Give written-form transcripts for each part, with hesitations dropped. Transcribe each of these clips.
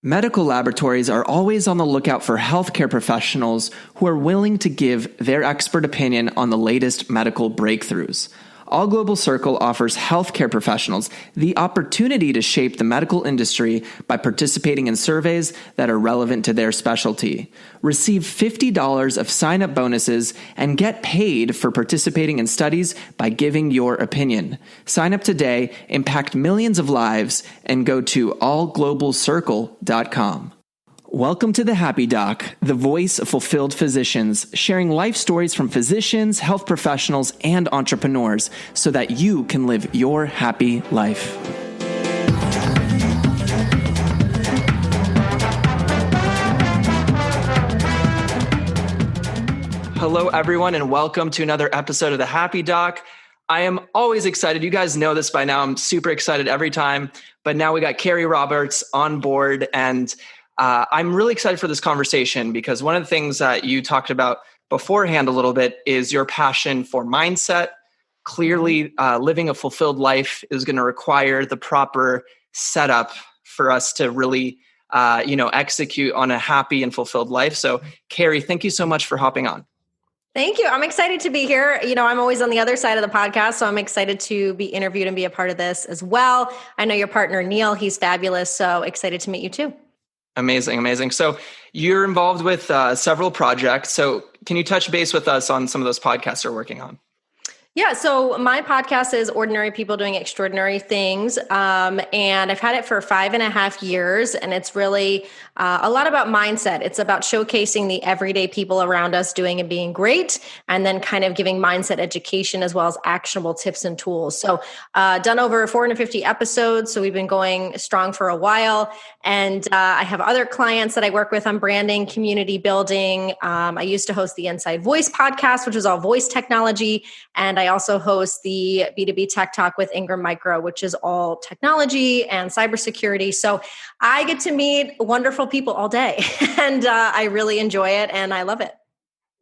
Medical laboratories are always on the lookout for healthcare professionals who are willing to give their expert opinion on the latest medical breakthroughs. All Global Circle offers healthcare professionals the opportunity to shape the medical industry by participating in surveys that are relevant to their specialty. Receive $50 of sign-up bonuses and get paid for participating in studies by giving your opinion. Sign up today, impact millions of lives, and go to allglobalcircle.com. Welcome to the Happy Doc, the voice of fulfilled physicians, sharing life stories from physicians, health professionals, and entrepreneurs so that you can live your happy life. Hello, everyone, and welcome to another episode of the Happy Doc. I am always excited. You guys know this by now. I'm super excited every time. But now we got Keri Roberts on board, and I'm really excited for this conversation because one of the things that you talked about beforehand a little bit is your passion for mindset. Clearly, living a fulfilled life is going to require the proper setup for us to really, execute on a happy and fulfilled life. So, Keri, thank you so much for hopping on. Thank you. I'm excited to be here. I'm always on the other side of the podcast, so I'm excited to be interviewed and be a part of this as well. I know your partner, Neil, he's fabulous. So excited to meet you too. Amazing. So you're involved with several projects. So can you touch base with us on some of those podcasts you're working on? Yeah. So my podcast is Ordinary People Doing Extraordinary Things. And I've had it for 5.5 years. And it's really a lot about mindset. It's about showcasing the everyday people around us doing and being great, and then kind of giving mindset education as well as actionable tips and tools. So done over 450 episodes. So we've been going strong for a while. And I have other clients that I work with on branding, community building. I used to host the Inside Voice podcast, which was all voice technology. And I also host the B2B Tech Talk with Ingram Micro, which is all technology and cybersecurity. So I get to meet wonderful people all day, and I really enjoy it, and I love it.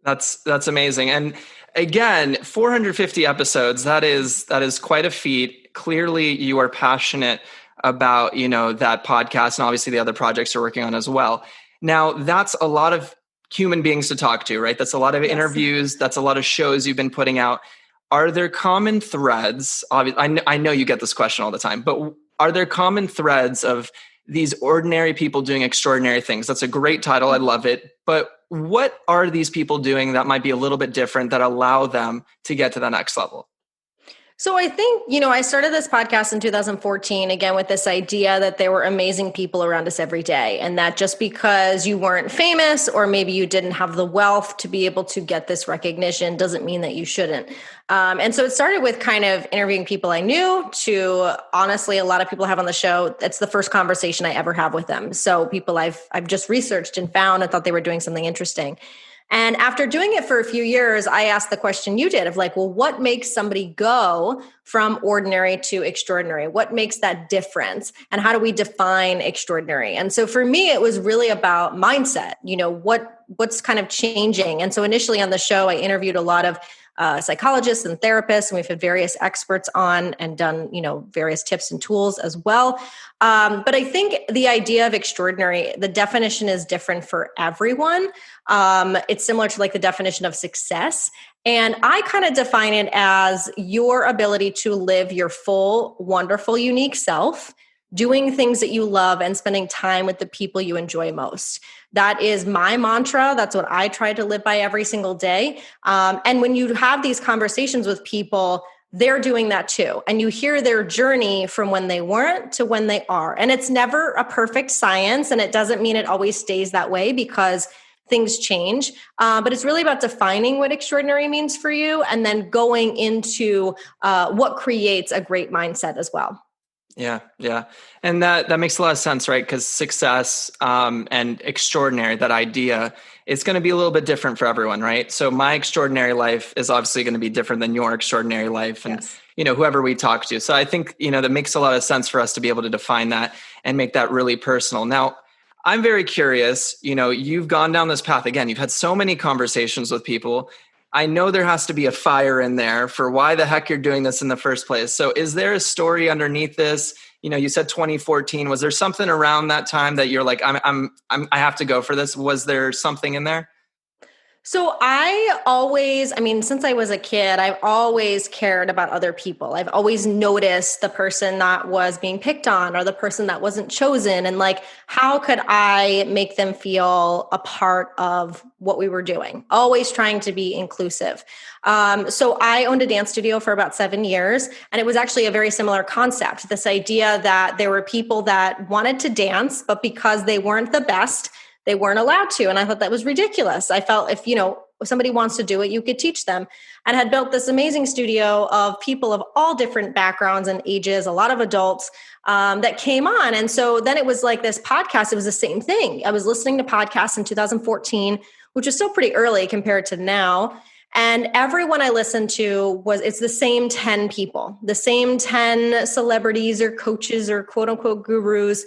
That's amazing. And again, 450 episodes, that is quite a feat. Clearly, you are passionate about, that podcast and obviously the other projects you're working on as well. Now, that's a lot of human beings to talk to, right? That's a lot of interviews. That's a lot of shows you've been putting out. Are there common threads? I know you get this question all the time, but are there common threads of these ordinary people doing extraordinary things? That's a great title. I love it. But what are these people doing that might be a little bit different that allow them to get to the next level? So I think, I started this podcast in 2014, again, with this idea that there were amazing people around us every day. And that just because you weren't famous or maybe you didn't have the wealth to be able to get this recognition doesn't mean that you shouldn't. And so it started with kind of interviewing people I knew to, honestly, a lot of people I have on the show. That's the first conversation I ever have with them. So people I've just researched and found and thought they were doing something interesting. And after doing it for a few years, I asked the question you did of what makes somebody go from ordinary to extraordinary? What makes that difference? And how do we define extraordinary? And so for me, it was really about mindset, what's kind of changing. And so initially on the show, I interviewed a lot of psychologists and therapists, and we've had various experts on and done, various tips and tools as well. But I think the idea of extraordinary, the definition is different for everyone. It's similar to the definition of success. And I kind of define it as your ability to live your full, wonderful, unique self, doing things that you love and spending time with the people you enjoy most. That is my mantra. That's what I try to live by every single day. And when you have these conversations with people, they're doing that too. And you hear their journey from when they weren't to when they are. And it's never a perfect science. And it doesn't mean it always stays that way because things change. But it's really about defining what extraordinary means for you and then going into what creates a great mindset as well. Yeah. And that makes a lot of sense, right? Because success and extraordinary, that idea, it's going to be a little bit different for everyone, right? So my extraordinary life is obviously going to be different than your extraordinary life and, whoever we talk to. So I think, that makes a lot of sense for us to be able to define that and make that really personal. Now, I'm very curious, you've gone down this path again. You've had so many conversations with people. I know there has to be a fire in there for why the heck you're doing this in the first place. So is there a story underneath this? you said 2014. Was there something around that time that you're like, I have to go for this? Was there something in there? So since I was a kid, I've always cared about other people. I've always noticed the person that was being picked on or the person that wasn't chosen. And like, how could I make them feel a part of what we were doing? Always trying to be inclusive. So I owned a dance studio for about 7 years, and it was actually a very similar concept. This idea that there were people that wanted to dance, but because they weren't the best, they weren't allowed to. And I thought that was ridiculous. I felt if somebody wants to do it, you could teach them. And had built this amazing studio of people of all different backgrounds and ages, a lot of adults that came on. And so then it was like this podcast. It was the same thing. I was listening to podcasts in 2014, which was still pretty early compared to now. And everyone I listened to it's the same 10 people, the same 10 celebrities or coaches or quote unquote gurus,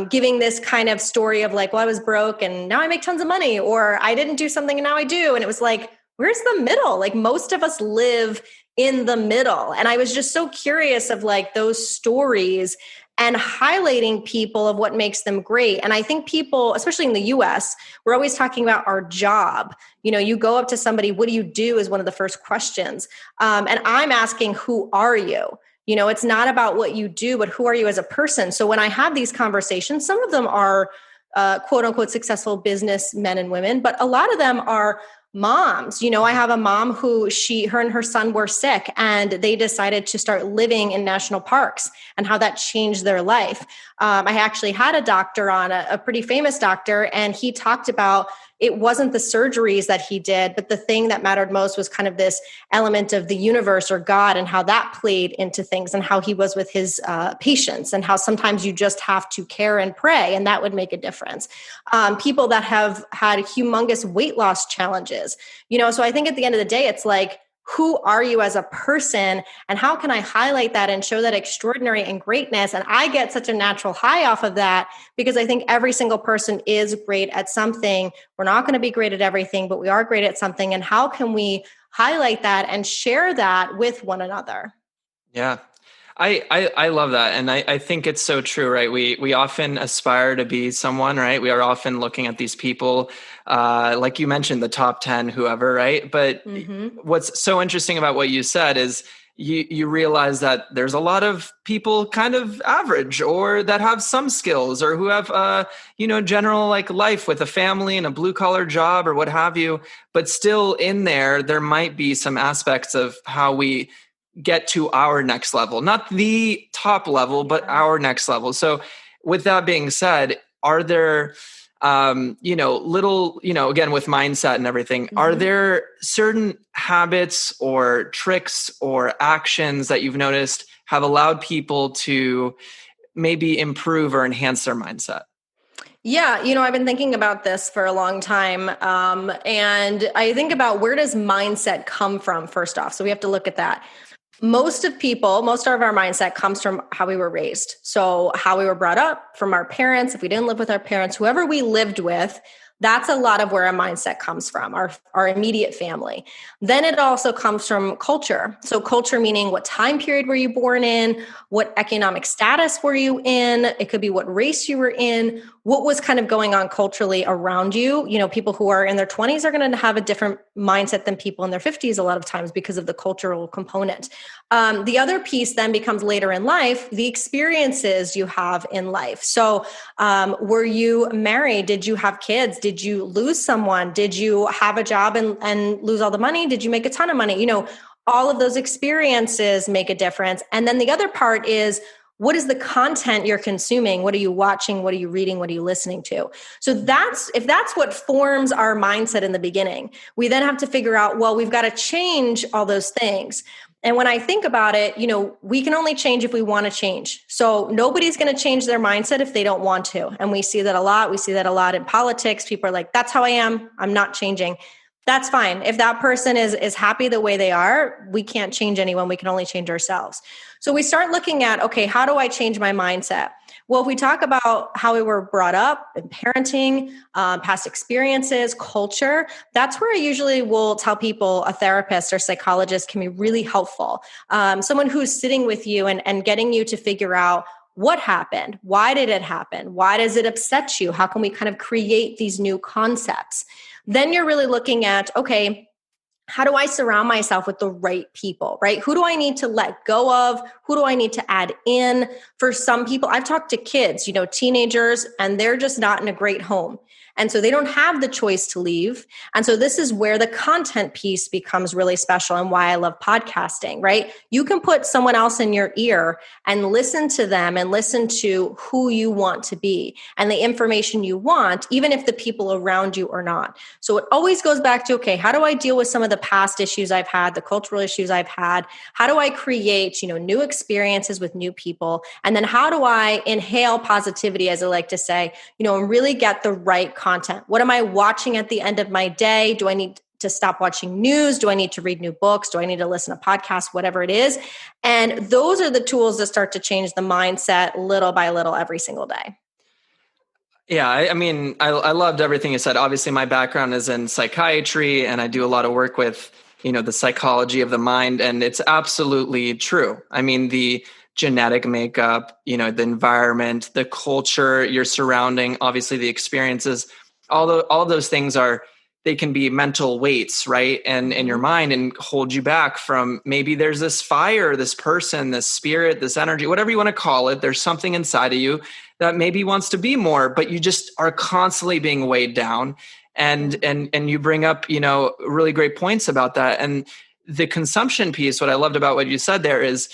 giving this kind of story of like, well, I was broke and now I make tons of money, or I didn't do something and now I do. And it was like, where's the middle? Like most of us live in the middle. And I was just so curious of like those stories and highlighting people of what makes them great. And I think people, especially in the US, we're always talking about our job. You go up to somebody, what do you do is one of the first questions. And I'm asking, who are you? It's not about what you do, but who are you as a person? So when I have these conversations, some of them are quote unquote successful business men and women, but a lot of them are moms. I have a mom who her and her son were sick and they decided to start living in national parks and how that changed their life. I actually had a doctor on, a pretty famous doctor, and he talked about it wasn't the surgeries that he did, but the thing that mattered most was kind of this element of the universe or God and how that played into things and how he was with his patients and how sometimes you just have to care and pray and that would make a difference. People that have had humongous weight loss challenges, so I think at the end of the day, it's like, who are you as a person and how can I highlight that and show that extraordinary and greatness? And I get such a natural high off of that because I think every single person is great at something. We're not going to be great at everything, but we are great at something. And how can we highlight that and share that with one another? Yeah. I love that. And I think it's so true, right? We often aspire to be someone, right? We are often looking at these people, like you mentioned, the top 10, whoever, right? But what's so interesting about what you said is you realize that there's a lot of people kind of average or that have some skills or who have, general like life with a family and a blue collar job or what have you. But still in there might be some aspects of how we get to our next level, not the top level, but our next level. So with that being said, are there, again, with mindset and everything, are there certain habits or tricks or actions that you've noticed have allowed people to maybe improve or enhance their mindset? Yeah, I've been thinking about this for a long time. And I think about where does mindset come from, first off? So we have to look at that. Most of our mindset comes from how we were raised. So how we were brought up, from our parents. If we didn't live with our parents, whoever we lived with, that's a lot of where our mindset comes from, our immediate family. Then it also comes from culture. So culture meaning what time period were you born in? What economic status were you in? It could be what race you were in. What was kind of going on culturally around you? People who are in their 20s are going to have a different mindset than people in their 50s a lot of times because of the cultural component. The other piece then becomes later in life, the experiences you have in life. So were you married? Did you have kids? Did you lose someone? Did you have a job and lose all the money? Did you make a ton of money? All of those experiences make a difference. And then the other part is, what is the content you're consuming? What are you watching? What are you reading? What are you listening to? So if that's what forms our mindset in the beginning, we then have to figure out, well, we've got to change all those things. And when I think about it, we can only change if we want to change. So nobody's going to change their mindset if they don't want to. And we see that a lot. We see that a lot in politics. People are like, that's how I am. I'm not changing. That's fine. If that person is happy the way they are, we can't change anyone. We can only change ourselves. So we start looking at, okay, how do I change my mindset? Well, if we talk about how we were brought up in parenting, past experiences, culture, that's where I usually will tell people a therapist or psychologist can be really helpful. Someone who's sitting with you and getting you to figure out, what happened? Why did it happen? Why does it upset you? How can we kind of create these new concepts? Then you're really looking at, okay, how do I surround myself with the right people, right? Who do I need to let go of? Who do I need to add in? For some people, I've talked to kids, teenagers, and they're just not in a great home. And so they don't have the choice to leave. And so this is where the content piece becomes really special and why I love podcasting, right? You can put someone else in your ear and listen to them and listen to who you want to be and the information you want, even if the people around you are not. So it always goes back to, okay, how do I deal with some of the past issues I've had, the cultural issues I've had? How do I create, new experiences with new people? And then how do I inhale positivity, as I like to say, and really get the right content? What am I watching at the end of my day? Do I need to stop watching news? Do I need to read new books? Do I need to listen to podcasts? Whatever it is. And those are the tools that start to change the mindset little by little every single day. Yeah, I loved everything you said. Obviously, my background is in psychiatry, and I do a lot of work with, the psychology of the mind, and it's absolutely true. The genetic makeup, the environment, the culture you're surrounding, obviously the experiences, all those things they can be mental weights, right? And in your mind, and hold you back from, maybe there's this fire, this person, this spirit, this energy, whatever you want to call it. There's something inside of you that maybe wants to be more, but you just are constantly being weighed down. And you bring up, really great points about that. And the consumption piece, what I loved about what you said there is,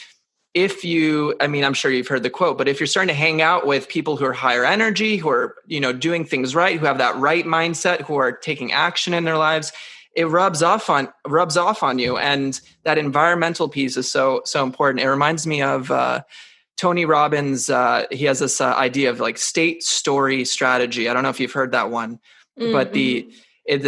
I'm sure you've heard the quote, but if you're starting to hang out with people who are higher energy, who are, doing things right, who have that right mindset, who are taking action in their lives, it rubs off on you. And that environmental piece is so important. It reminds me of Tony Robbins. He has this idea of like state, story, strategy. I don't know if you've heard that one, but the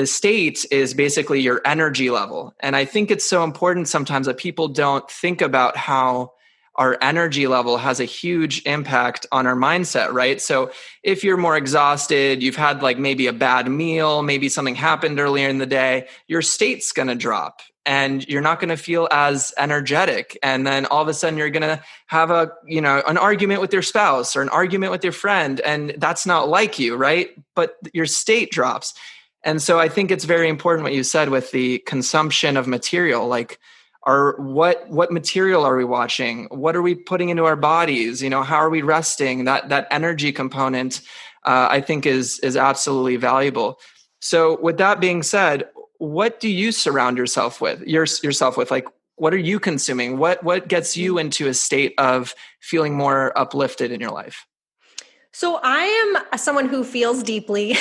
state is basically your energy level. And I think it's so important sometimes that people don't think about how our energy level has a huge impact on our mindset, right? So if you're more exhausted, you've had like maybe a bad meal, maybe something happened earlier in the day, your state's going to drop and you're not going to feel as energetic. And then all of a sudden you're going to have an argument with your spouse or an argument with your friend. And that's not like you, right? But your state drops. And so I think it's very important what you said with the consumption of material, like what material are we watching? What are we putting into our bodies? How are we resting? That energy component, I think is absolutely valuable. So with that being said, what do you surround yourself with? Like, what are you consuming? What gets you into a state of feeling more uplifted in your life? So I am someone who feels deeply.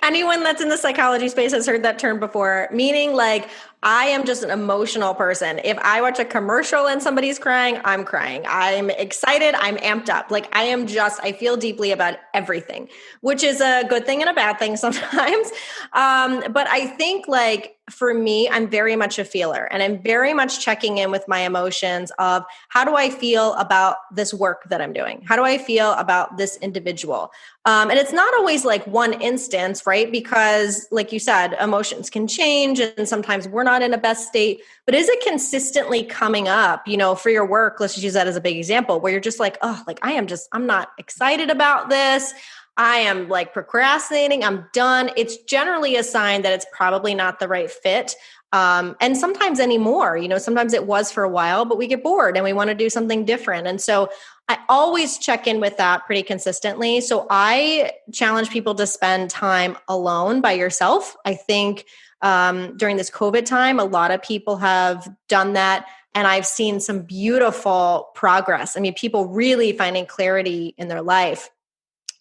Anyone that's in the psychology space has heard that term before, meaning like I am just an emotional person. If I watch a commercial and somebody's crying, I'm crying. I'm excited. I'm amped up. Like I feel deeply about everything, which is a good thing and a bad thing sometimes. But I think like for me, I'm very much a feeler and I'm very much checking in with my emotions of how do I feel about this work that I'm doing? How do I feel about this individual? And it's not always like one instance, right? Because like you said, emotions can change and sometimes we're not in a best state, but is it consistently coming up, for your work? Let's just use that as a big example where you're just like, oh, like I'm not excited about this. I am like procrastinating. I'm done. It's generally a sign that it's probably not the right fit. And sometimes anymore, sometimes it was for a while, but we get bored and we want to do something different. And so I always check in with that pretty consistently. So I challenge people to spend time alone by yourself. I think during this COVID time, a lot of people have done that. And I've seen some beautiful progress. People really finding clarity in their life.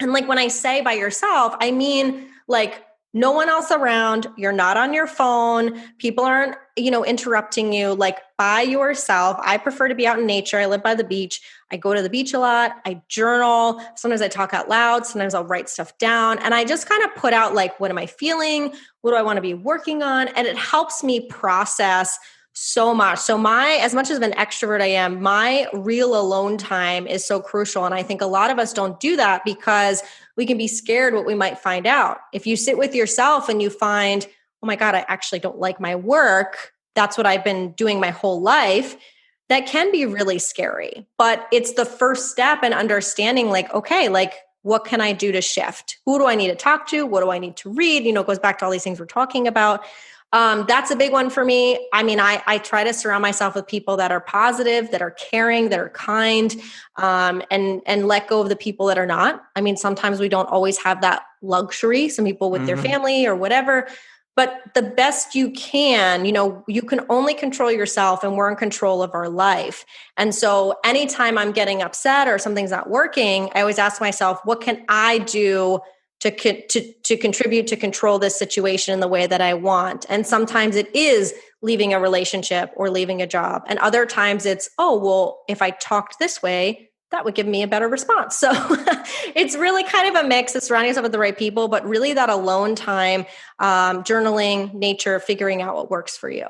And like when I say by yourself, I mean like no one else around, you're not on your phone, people aren't, interrupting you, like by yourself. I prefer to be out in nature. I live by the beach. I go to the beach a lot. I journal. Sometimes I talk out loud. Sometimes I'll write stuff down. And I just kind of put out like, what am I feeling? What do I want to be working on? And it helps me process so much. So as much as an extrovert I am, my real alone time is so crucial. And I think a lot of us don't do that because we can be scared what we might find out. If you sit with yourself and you find, oh my God, I actually don't like my work. That's what I've been doing my whole life. that can be really scary, but it's the first step in understanding like, okay, like what can I do to shift? Who do I need to talk to? What do I need to read? It goes back to all these things we're talking about. That's a big one for me. I mean, I try to surround myself with people that are positive, that are caring, that are kind, and let go of the people that are not. I mean, sometimes we don't always have that luxury. Some people with their family or whatever, but the best you can, you can only control yourself, and we're in control of our life. And so anytime I'm getting upset or something's not working, I always ask myself, what can I do to contribute to control this situation in the way that I want? And sometimes it is leaving a relationship or leaving a job. And other times it's, oh, well, if I talked this way, that would give me a better response. So it's really kind of a mix of surrounding yourself with the right people, but really that alone time, journaling, nature, figuring out what works for you.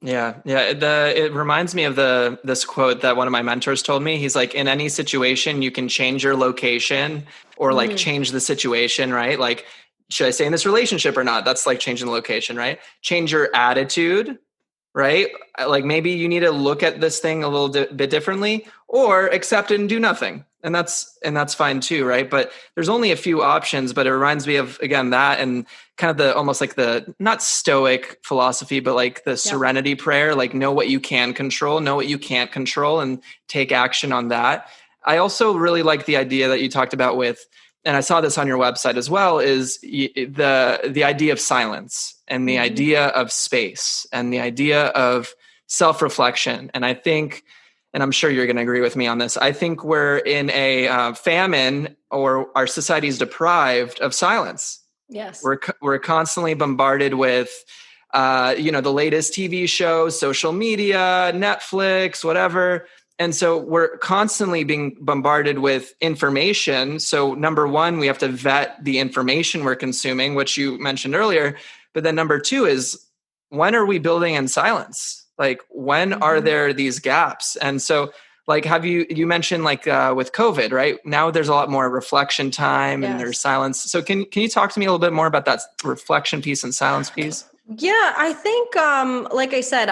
Yeah. It reminds me of this quote that one of my mentors told me. He's like, in any situation, you can change your location or like change the situation, right? Like, should I stay in this relationship or not? That's like changing the location, right? Change your attitude, right? Like maybe you need to look at this thing a little bit differently, or accept it and do nothing. And that's fine too, right? But there's only a few options, but it reminds me of, again, that and kind of the almost like the not stoic philosophy, but like the serenity prayer, like know what you can control, know what you can't control, and take action on that. I also really like the idea that you talked about with, and I saw this on your website as well, is the idea of silence and the idea of space and the idea of self-reflection. And I think, and I'm sure you're going to agree with me on this, I think we're in a famine, or our society is deprived of silence. Yes. We're constantly bombarded with, the latest TV shows, social media, Netflix, whatever. And so we're constantly being bombarded with information. So number one, we have to vet the information we're consuming, which you mentioned earlier. But then number two is, when are we building in silence? Like, when are there these gaps? And so like, you mentioned like with COVID, right? Now there's a lot more reflection time and there's silence. So can you talk to me a little bit more about that reflection piece and silence piece? Yeah, I think, like I said,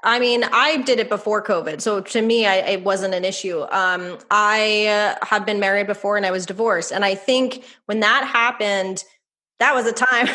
I mean, I did it before COVID. So to me, it wasn't an issue. I had been married before and I was divorced. And I think when that happened, that was a time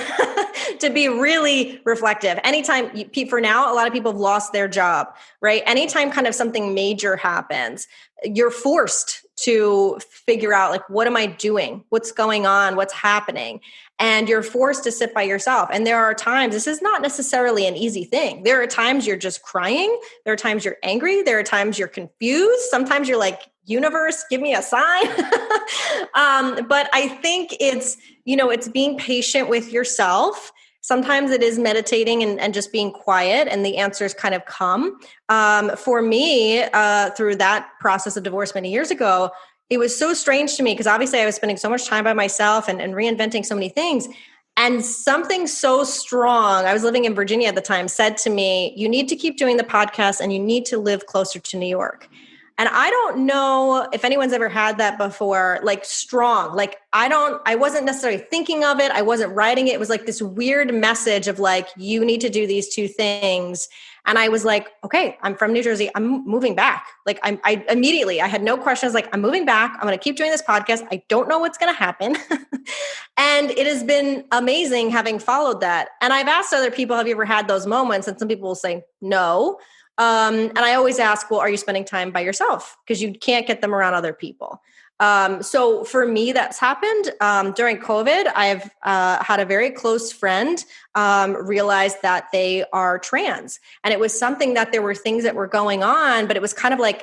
to be really reflective. Anytime, for now, a lot of people have lost their job, right? Anytime kind of something major happens, you're forced to figure out, like, what am I doing? What's going on? What's happening? And you're forced to sit by yourself. And there are times, this is not necessarily an easy thing. There are times you're just crying. There are times you're angry. There are times you're confused. Sometimes you're like, universe, give me a sign. But I think it's being patient with yourself. Sometimes it is meditating and just being quiet, and the answers kind of come. For me, through that process of divorce many years ago, it was so strange to me because obviously I was spending so much time by myself and reinventing so many things. And something so strong, I was living in Virginia at the time, said to me, you need to keep doing the podcast and you need to live closer to New York. And I don't know if anyone's ever had that before, like strong, like I wasn't necessarily thinking of it. I wasn't writing it. It was like this weird message of like, you need to do these two things. And I was like, okay, I'm from New Jersey. I'm moving back. Like I immediately, I had no questions. Like, I'm moving back. I'm going to keep doing this podcast. I don't know what's going to happen. And it has been amazing having followed that. And I've asked other people, have you ever had those moments? And some people will say no. And I always ask, well, are you spending time by yourself? Because you can't get them around other people. So for me, that's happened. During COVID, I've had a very close friend realize that they are trans. And it was something that there were things that were going on, but it was kind of like,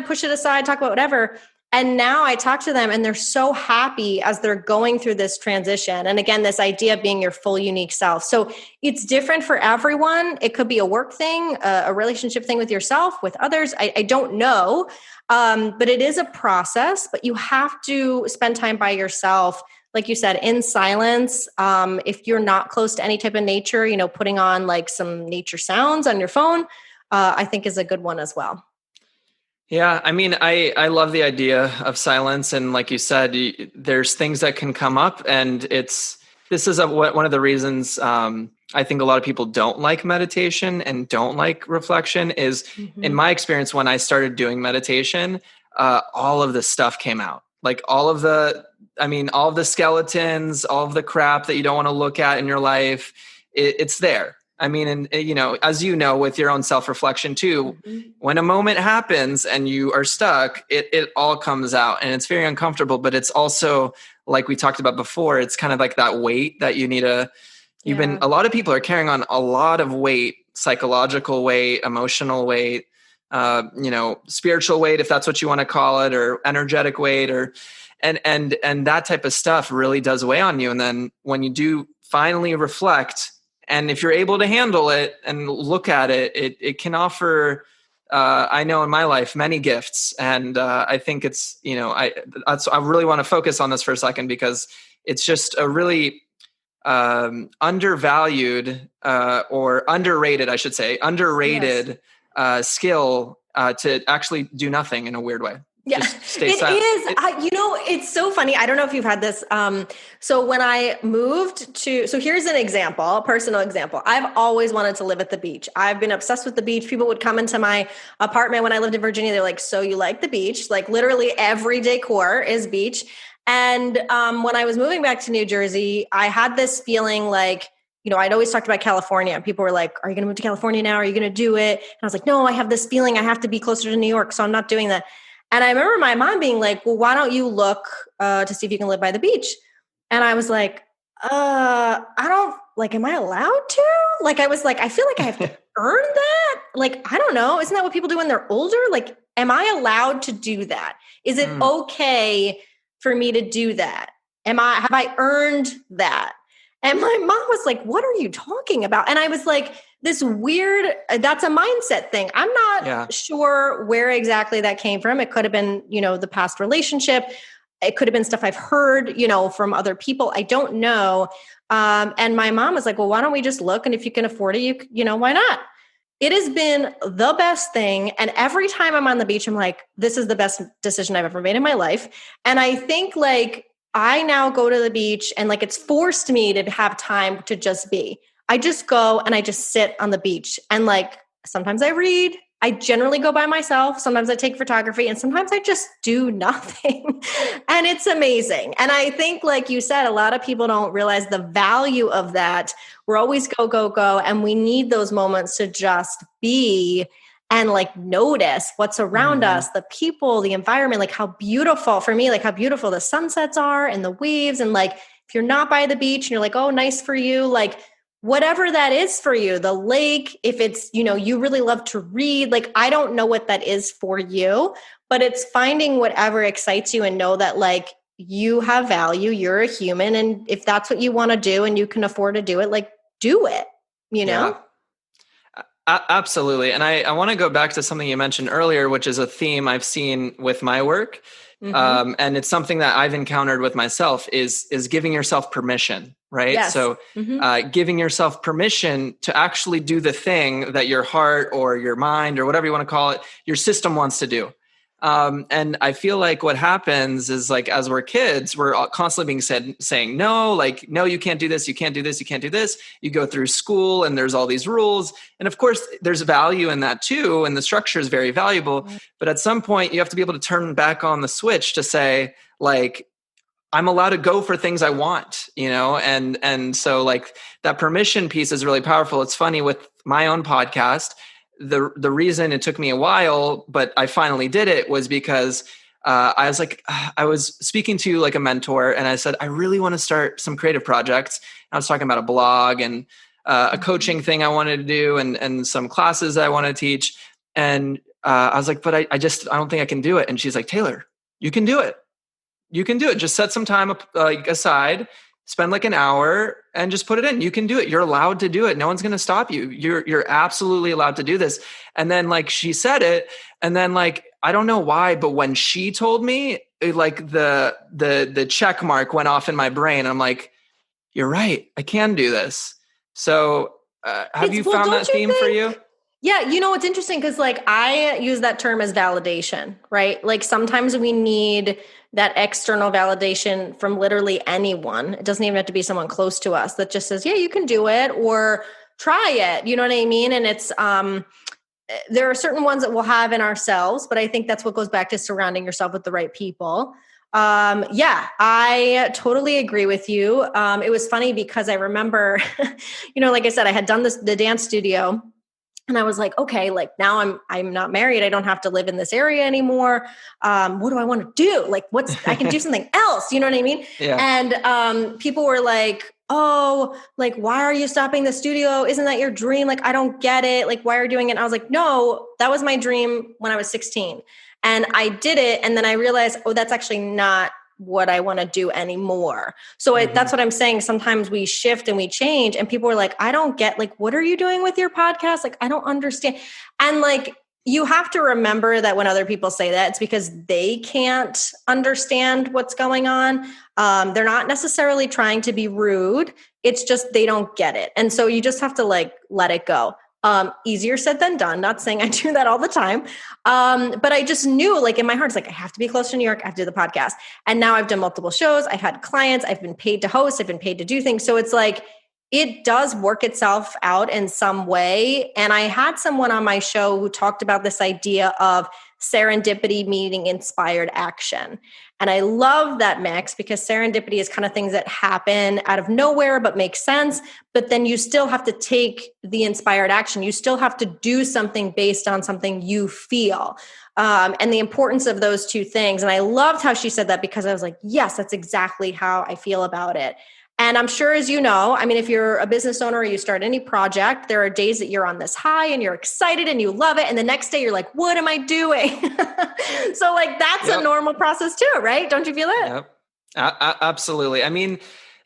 push it aside, talk about whatever. And now I talk to them and they're so happy as they're going through this transition. And again, this idea of being your full unique self. So it's different for everyone. It could be a work thing, a relationship thing with yourself, with others. I don't know. But it is a process, but you have to spend time by yourself. Like you said, in silence. If you're not close to any type of nature, putting on like some nature sounds on your phone, I think is a good one as well. Yeah, I mean, I love the idea of silence. And like you said, there's things that can come up. And this is one of the reasons I think a lot of people don't like meditation and don't like reflection is, in my experience, when I started doing meditation, all of this stuff came out. Like all of the skeletons, all of the crap that you don't want to look at in your life, it's there. I mean, and as you know, with your own self-reflection too, when a moment happens and you are stuck, it all comes out, and it's very uncomfortable, but it's also, like we talked about before, it's kind of like that weight that you need to, a lot of people are carrying on a lot of weight, psychological weight, emotional weight, spiritual weight, if that's what you want to call it, or energetic weight, or, and that type of stuff really does weigh on you. And then when you do finally reflect, and if you're able to handle it and look at it, it can offer, I know in my life, many gifts. And I think it's, I really want to focus on this for a second, because it's just a really undervalued or underrated, I should say, skill to actually do nothing in a weird way. Yeah, just stay it silent. is. It's so funny. I don't know if you've had this. So when I moved so here's an example, a personal example. I've always wanted to live at the beach. I've been obsessed with the beach. People would come into my apartment when I lived in Virginia. They're like, so you like the beach? Like literally every decor is beach. And when I was moving back to New Jersey, I had this feeling like, I'd always talked about California, and people were like, are you going to move to California now? Are you going to do it? And I was like, no, I have this feeling I have to be closer to New York, so I'm not doing that. And I remember my mom being like, well, why don't you look to see if you can live by the beach? And I was like, I don't, like, am I allowed to? Like, I was like, I feel like I have to earn that. Like, I don't know. Isn't that what people do when they're older? Like, am I allowed to do that? Is it okay for me to do that? Have I earned that? And my mom was like, what are you talking about? And I was like, this weird, that's a mindset thing. I'm not sure where exactly that came from. It could have been, the past relationship. It could have been stuff I've heard, from other people. I don't know. And my mom was like, well, why don't we just look? And if you can afford it, why not? It has been the best thing. And every time I'm on the beach, I'm like, this is the best decision I've ever made in my life. And I think like, I now go to the beach and like, it's forced me to have time to just be. I just go and I just sit on the beach, and like, sometimes I read. I generally go by myself. Sometimes I take photography, and sometimes I just do nothing. And it's amazing. And I think, like you said, a lot of people don't realize the value of that. We're always go, go, go. And we need those moments to just be and like notice what's around us, the people, the environment, like how beautiful, for me, like how beautiful the sunsets are and the waves. And like, if you're not by the beach and you're like, oh, nice for you, like whatever that is for you, the lake, if it's, you really love to read, like, I don't know what that is for you, but it's finding whatever excites you and know that like you have value, you're a human. And if that's what you want to do and you can afford to do it, like do it, Yeah. Absolutely. And I want to go back to something you mentioned earlier, which is a theme I've seen with my work. And it's something that I've encountered with myself is giving yourself permission, right? Yes. So giving yourself permission to actually do the thing that your heart or your mind or whatever you want to call it, your system wants to do. And I feel like what happens is like, as we're kids, we're constantly being saying, no, like, no, you can't do this. You can't do this. You can't do this. You go through school and there's all these rules. And of course there's value in that too. And the structure is very valuable, but at some point you have to be able to turn back on the switch to say like, I'm allowed to go for things I want, and so like that permission piece is really powerful. It's funny with my own podcast. The reason it took me a while, but I finally did it, was because I was speaking to like a mentor, and I said, I really want to start some creative projects. I was talking about a blog and a coaching thing I wanted to do, and some classes that I want to teach. And I was like, but I don't think I can do it. And she's like, Taylor, you can do it. You can do it. Just set some time aside, spend like an hour and just put it in. You can do it. You're allowed to do it. No one's going to stop you. You're absolutely allowed to do this. And then like she said it, and then like, I don't know why, but when she told me, like the check mark went off in my brain. I'm like, you're right. I can do this. So have you found that theme for you? Yeah, it's interesting because like I use that term as validation, right? Like sometimes we need that external validation from literally anyone. It doesn't even have to be someone close to us that just says, "Yeah, you can do it," or "Try it." You know what I mean? And it's there are certain ones that we'll have in ourselves, but I think that's what goes back to surrounding yourself with the right people. Yeah, I totally agree with you. It was funny because I remember, like I said, I had done the dance studio. And I was like, okay, like now I'm not married. I don't have to live in this area anymore. What do I want to do? Like, I can do something else. You know what I mean? Yeah. And people were like, oh, like, why are you stopping the studio? Isn't that your dream? Like, I don't get it. Like, why are you doing it? And I was like, no, that was my dream when I was 16. And I did it. And then I realized, oh, that's actually not what I want to do anymore. So that's what I'm saying. Sometimes we shift and we change, and people are like, I don't get, like, what are you doing with your podcast? Like, I don't understand. And like, you have to remember that when other people say that, it's because they can't understand what's going on. They're not necessarily trying to be rude. It's just, they don't get it. And so you just have to like, let it go. Easier said than done. Not saying I do that all the time. But I just knew, like, in my heart, it's like, I have to be close to New York. I have to do the podcast. And now I've done multiple shows. I've had clients. I've been paid to host. I've been paid to do things. So it's like, it does work itself out in some way. And I had someone on my show who talked about this idea of serendipity meeting inspired action. And I love that mix because serendipity is kind of things that happen out of nowhere but make sense. But then you still have to take the inspired action. You still have to do something based on something you feel. And the importance of those two things. And I loved how she said that because I was like, yes, that's exactly how I feel about it. And I'm sure, as you know, I mean, if you're a business owner or you start any project, there are days that you're on this high and you're excited and you love it. And the next day you're like, what am I doing? So like, that's a normal process too, right? Don't you feel it? Yep. Absolutely. I mean,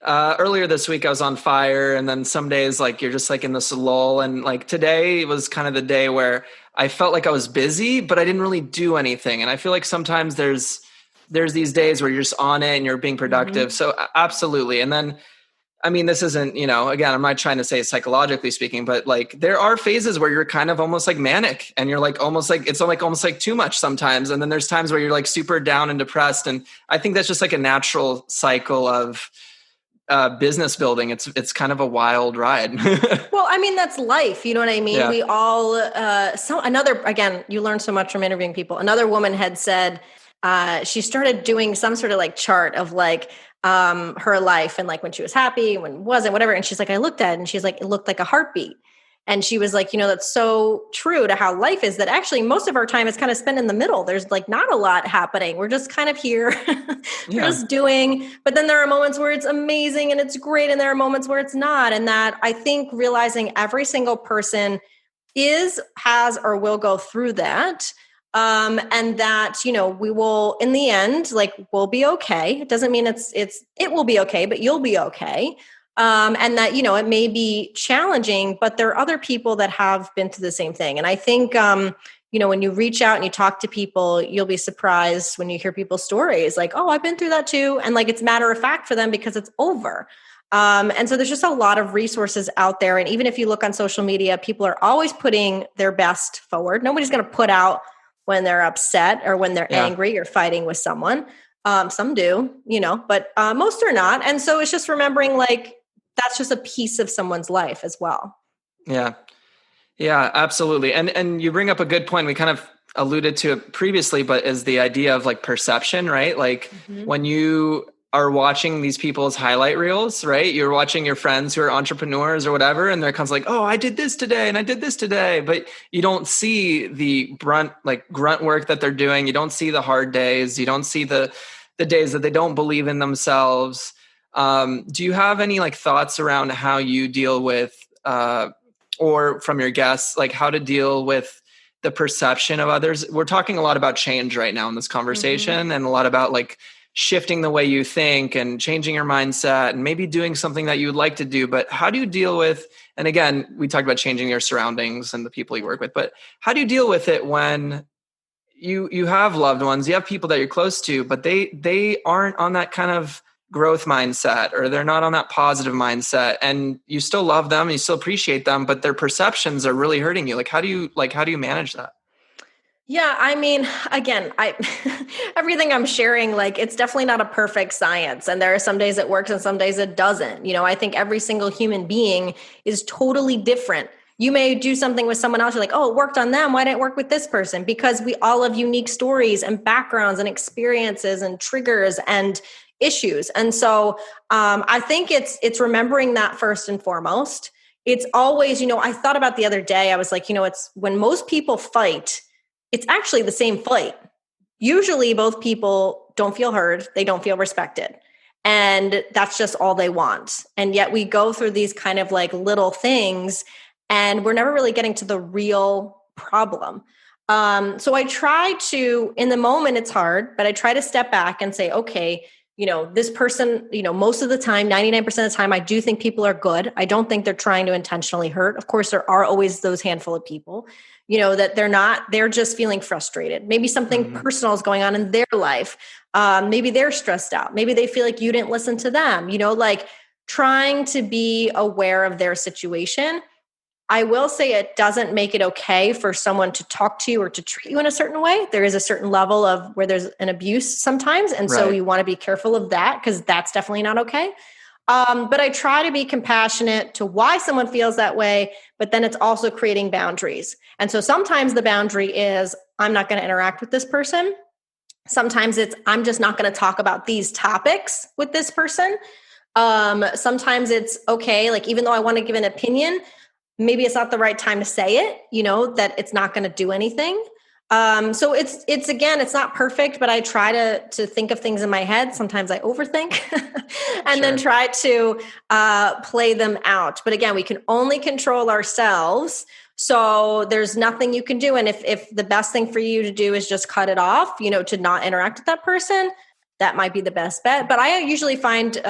earlier this week I was on fire, and then some days like you're just like in this lull. And like today was kind of the day where I felt like I was busy, but I didn't really do anything. And I feel like sometimes there's these days where you're just on it and you're being productive. Mm-hmm. So absolutely. And then, I mean, this isn't, again, I'm not trying to say psychologically speaking, but like there are phases where you're kind of almost like manic and you're like almost like, it's like almost like too much sometimes. And then there's times where you're like super down and depressed. And I think that's just like a natural cycle of business building. It's kind of a wild ride. Well, I mean, that's life. You know what I mean? Yeah. We all, again, you learn so much from interviewing people. Another woman had said, she started doing some sort of like chart of like her life and like when she was happy, when wasn't, whatever. And she's like, I looked at it and she's like, it looked like a heartbeat. And she was like, that's so true to how life is, that actually most of our time is kind of spent in the middle. There's like not a lot happening. We're just kind of here, we're just doing, but then there are moments where it's amazing and it's great. And there are moments where it's not. And that I think realizing every single person has, or will go through that. And that, we will, in the end, like, we'll be okay. It doesn't mean it will be okay, but you'll be okay. And that, it may be challenging, but there are other people that have been through the same thing. And I think, when you reach out and you talk to people, you'll be surprised when you hear people's stories like, oh, I've been through that too. And like, it's matter of fact for them because it's over. And so there's just a lot of resources out there. And even if you look on social media, people are always putting their best forward. Nobody's going to put out when they're upset or when they're angry or fighting with someone. Some do, but most are not. And so it's just remembering like, that's just a piece of someone's life as well. Yeah. Yeah, absolutely. And you bring up a good point. We kind of alluded to it previously, but is the idea of like perception, right? Like when you are watching these people's highlight reels, right? You're watching your friends who are entrepreneurs or whatever, and they're kind of like, oh, I did this today and I did this today, but you don't see the grunt work that they're doing. You don't see the hard days. You don't see the days that they don't believe in themselves. Do you have any like thoughts around how you deal with, or from your guests, like how to deal with the perception of others? We're talking a lot about change right now in this conversation, and a lot about like shifting the way you think and changing your mindset and maybe doing something that you would like to do. But how do you deal with, and again, we talked about changing your surroundings and the people you work with, but how do you deal with it when you have loved ones, you have people that you're close to, but they aren't on that kind of growth mindset, or they're not on that positive mindset, and you still love them and you still appreciate them, but their perceptions are really hurting you. Like, how do you manage that? Yeah, I mean, again, I everything I'm sharing, like, it's definitely not a perfect science, and there are some days it works and some days it doesn't. I think every single human being is totally different. You may do something with someone else, you're like, oh, it worked on them, why didn't it work with this person? Because we all have unique stories and backgrounds and experiences and triggers and issues. And so I think it's remembering that first and foremost. It's always, I thought about the other day, I was like, it's when most people fight, it's actually the same fight. Usually both people don't feel heard, they don't feel respected. And that's just all they want. And yet we go through these kind of like little things and we're never really getting to the real problem. So I try to, in the moment it's hard, but I try to step back and say, okay, this person, most of the time, 99% of the time, I do think people are good. I don't think they're trying to intentionally hurt. Of course, there are always those handful of people, that they're just feeling frustrated. Maybe something personal is going on in their life. Maybe they're stressed out. Maybe they feel like you didn't listen to them, like trying to be aware of their situation. I will say it doesn't make it okay for someone to talk to you or to treat you in a certain way. There is a certain level of where there's an abuse sometimes. And so you want to be careful of that because that's definitely not okay. But I try to be compassionate to why someone feels that way, but then it's also creating boundaries. And so sometimes the boundary is I'm not going to interact with this person. Sometimes it's I'm just not going to talk about these topics with this person. Sometimes it's okay, like even though I want to give an opinion, maybe it's not the right time to say it, that it's not going to do anything. So it's again, it's not perfect, but I try to think of things in my head. Sometimes I overthink and then try to play them out. But again, we can only control ourselves. So there's nothing you can do. And if the best thing for you to do is just cut it off, to not interact with that person, that might be the best bet. But I usually find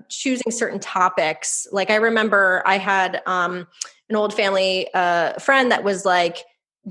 choosing certain topics. Like I remember I had an old family friend that was like,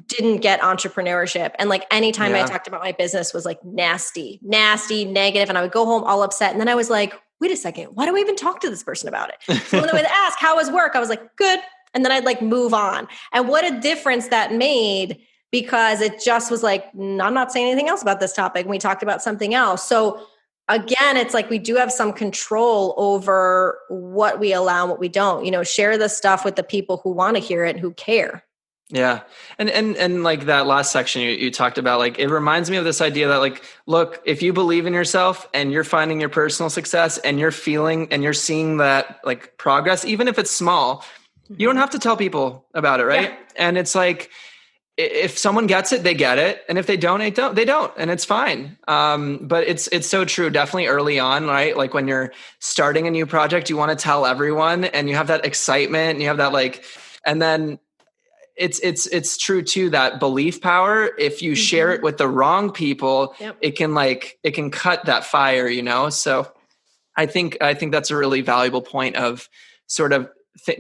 didn't get entrepreneurship. And like anytime I talked about my business was like nasty, negative. And I would go home all upset. And then I was like, wait a second, why do I even talk to this person about it? So when they would ask, how was work? I was like, good. And then I'd like move on. And what a difference that made, because it just was like, I'm not saying anything else about this topic. And we talked about something else. So again, it's like we do have some control over what we allow and what we don't. Share the stuff with the people who want to hear it and who care. Yeah. And like that last section you talked about, like, it reminds me of this idea that like, look, if you believe in yourself and you're finding your personal success and you're feeling and you're seeing that like progress, even if it's small, you don't have to tell people about it. Right. Yeah. And it's like, if someone gets it, they get it. And if they don't, they don't. And it's fine. But it's so true. Definitely early on, right? Like when you're starting a new project, you want to tell everyone and you have that excitement and you have that like, and then it's true too, that belief power. If you share it with the wrong people, it can cut that fire, So I think that's a really valuable point of sort of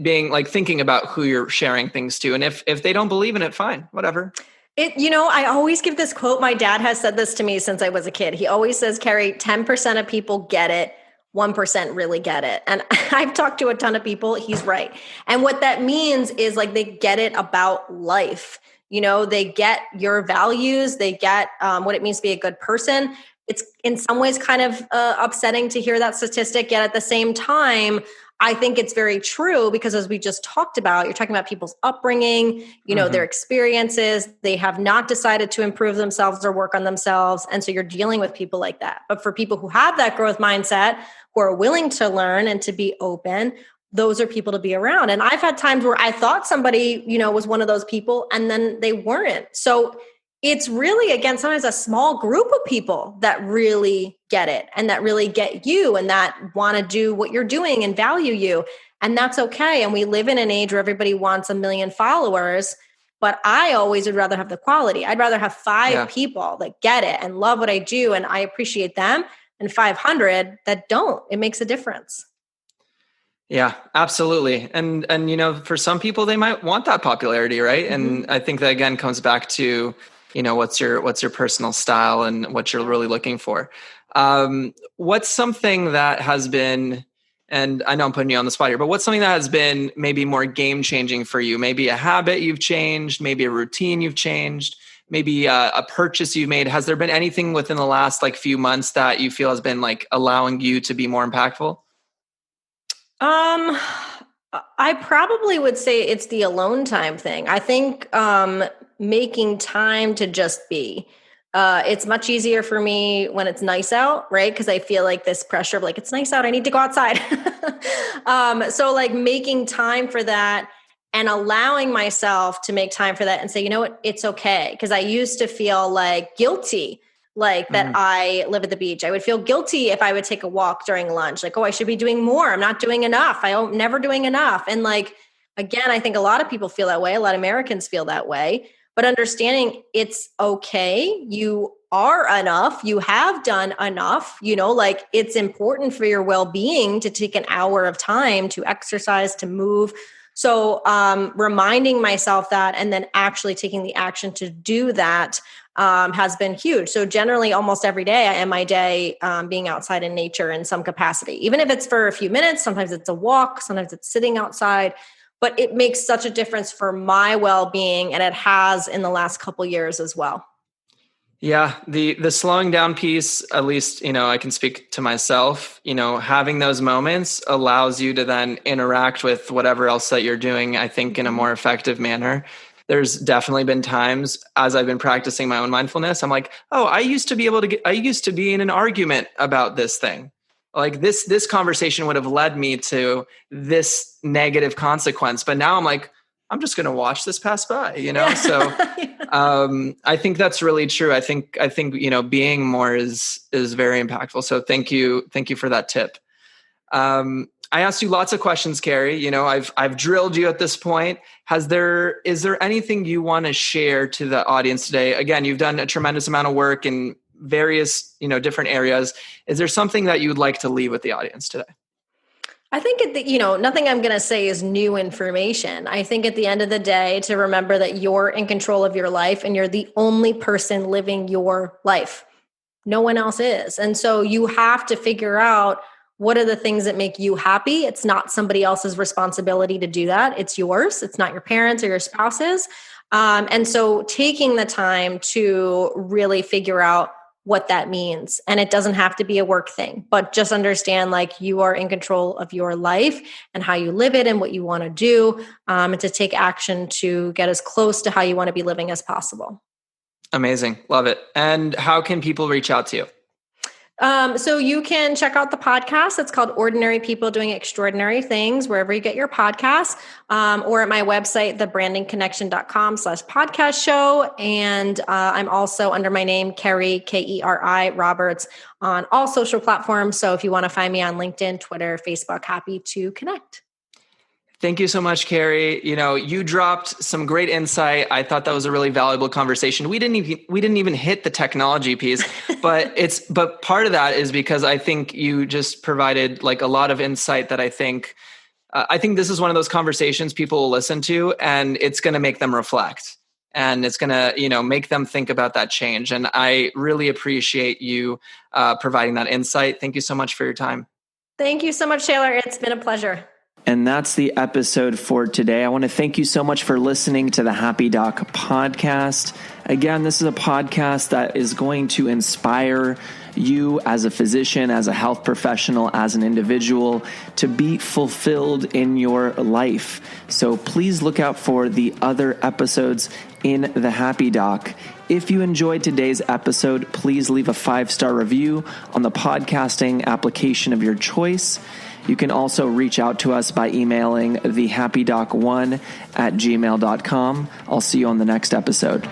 being like thinking about who you're sharing things to. And if they don't believe in it, fine, whatever. I always give this quote. My dad has said this to me since I was a kid. He always says, Keri, 10% of people get it. 1% really get it. And I've talked to a ton of people. He's right. And what that means is like, they get it about life. They get your values. They get what it means to be a good person. It's in some ways kind of upsetting to hear that statistic. Yet at the same time, I think it's very true because as we just talked about, you're talking about people's upbringing, their experiences. They have not decided to improve themselves or work on themselves. And so you're dealing with people like that. But for people who have that growth mindset, who are willing to learn and to be open, those are people to be around. And I've had times where I thought somebody, was one of those people and then they weren't. So it's really, again, sometimes a small group of people that really get it and that really get you and that want to do what you're doing and value you. And that's okay. And we live in an age where everybody wants 1 million followers, but I always would rather have the quality. I'd rather have 5 people that get it and love what I do and I appreciate them and 500 that don't. It makes a difference. Yeah, absolutely. And for some people, they might want that popularity, right? And I think that again comes back to, what's your personal style and what you're really looking for. What's something that has been, and I know I'm putting you on the spot here, but what's something that has been maybe more game changing for you? Maybe a habit you've changed, maybe a routine you've changed, maybe a purchase you've made. Has there been anything within the last like few months that you feel has been like allowing you to be more impactful? I probably would say it's the alone time thing. I think making time to just be. It's much easier for me when it's nice out, right? Because I feel like this pressure of like, it's nice out, I need to go outside. So like making time for that and allowing myself to make time for that and say, you know what, it's okay. Because I used to feel like guilty, like that I live at the beach. I would feel guilty if I would take a walk during lunch, like, oh, I should be doing more. I'm not doing enough. I'm never doing enough. And like, again, I think a lot of people feel that way. A lot of Americans feel that way. But understanding it's okay. You are enough. You have done enough. Like it's important for your well-being to take an hour of time to exercise, to move. So reminding myself that and then actually taking the action to do that has been huge. So generally almost every day I end my day being outside in nature in some capacity, even if it's for a few minutes. Sometimes it's a walk, sometimes it's sitting outside. But it makes such a difference for my well-being, and it has in the last couple years as well. Yeah, the slowing down piece, at least, I can speak to myself, having those moments allows you to then interact with whatever else that you're doing, I think, in a more effective manner. There's definitely been times as I've been practicing my own mindfulness, I'm like, oh, I used to be in an argument about this thing. Like this conversation would have led me to this negative consequence. But now I'm like, I'm just going to watch this pass by, So I think that's really true. I think, being more is very impactful. So thank you for that tip. I asked you lots of questions, Keri. I've drilled you at this point. Is there anything you want to share to the audience today? Again, you've done a tremendous amount of work in various, different areas. Is there something that you would like to leave with the audience today? I think nothing I'm going to say is new information. I think at the end of the day, to remember that you're in control of your life and you're the only person living your life. No one else is. And so you have to figure out what are the things that make you happy. It's not somebody else's responsibility to do that. It's yours. It's not your parents or your spouse's. And so taking the time to really figure out what that means. And it doesn't have to be a work thing, but just understand like you are in control of your life and how you live it and what you want to do, and to take action to get as close to how you want to be living as possible. Amazing. Love it. And how can people reach out to you? So you can check out the podcast. It's called Ordinary People Doing Extraordinary Things, wherever you get your podcasts, or at my website, thebrandingconnection.com/podcast show. And I'm also under my name, Keri, Keri Roberts, on all social platforms. So if you want to find me on LinkedIn, Twitter, Facebook, happy to connect. Thank you so much, Keri. You dropped some great insight. I thought that was a really valuable conversation. We didn't even hit the technology piece, but part of that is because I think you just provided like a lot of insight that I think this is one of those conversations people will listen to, and it's going to make them reflect, and it's going to, make them think about that change. And I really appreciate you providing that insight. Thank you so much for your time. Thank you so much, Taylor. It's been a pleasure. And that's the episode for today. I want to thank you so much for listening to the Happy Doc podcast. Again, this is a podcast that is going to inspire you as a physician, as a health professional, as an individual to be fulfilled in your life. So please look out for the other episodes in the Happy Doc. If you enjoyed today's episode, please leave a 5-star review on the podcasting application of your choice. You can also reach out to us by emailing thehappydoc1@gmail.com. I'll see you on the next episode.